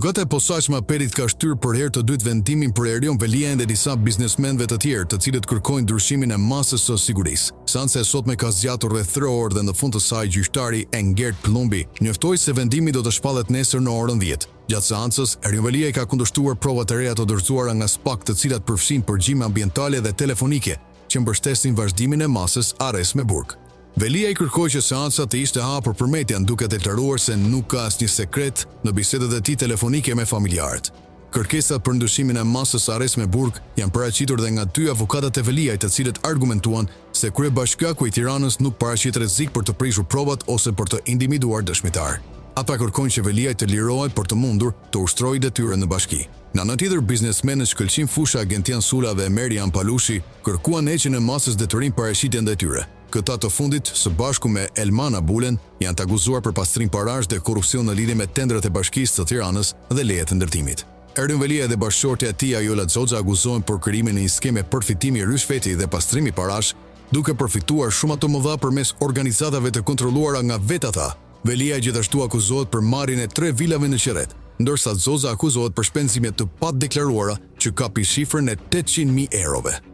Gjykata e posaçme apelit ka shtyrë për herë të dytë vendimin për Erion Veliajn dhe disa biznesmenëve të tjerë, të cilët kërkojnë ndryshimin e masës së sigurisë. Seanca e sotme ka zgjatur rreth 3 orë dhe në fund të saj gjyqtari Engert Plumbi njoftoi se vendimi do të shpallet nesër në orën 10. Gjatë seancës, Erion Veliaj ka kundërshtuar provat e reja të dorëzuara nga SPAK, të cilat përfshin përgjime ambientale dhe telefonike, që mbështesin vazhdimin e masës Ares me burg. Veliaj kërkoi që seanca të ishte hapur për median, duke deklaruar se nuk ka asnjë sekret në bisedat e tij telefonike me familjarët. Kërkesat për ndryshimin e masës Ares me burg janë paraqitur dhe nga 2 avokatët e Veliajt, të cilët argumentuan se kryebashkiaku i Tiranës nuk paraqit rrezik për të prishur provat ose për të intimiduar dëshmitar. Ata kërkojnë që Veliaj të lirohet për të mundur të ushtrojë detyrën në bashki. Në anë tjetër, biznesmenët Shkëlqim Fusha, Gentian Sula dhe Merian Palushi kërkuan heqjen e masës detyrim paraqitjen e tyre. Këta të fundit, së bashku me Elman Abulen, janë të akuzuar për pastrim parash dhe korrupsion në lidhje me tendrat e Bashkisë së Tiranës dhe lejet të ndërtimit. Erion Veliaj dhe bashkëshortja e tij Ajola Xoxa akuzohen për krijimin e një skeme përfitimi rishfeti dhe pastrimi parash, duke përfituar shumë të mëdha përmes organizatave të kontrolluara nga vetë ata. Veliaj gjithashtu akuzohet për marrjen e 3 vilave në Qerret, ndërsa Xoxa akuzohet për shpenzime të padeklaruara që kapi shifrën e 800.000 eurove.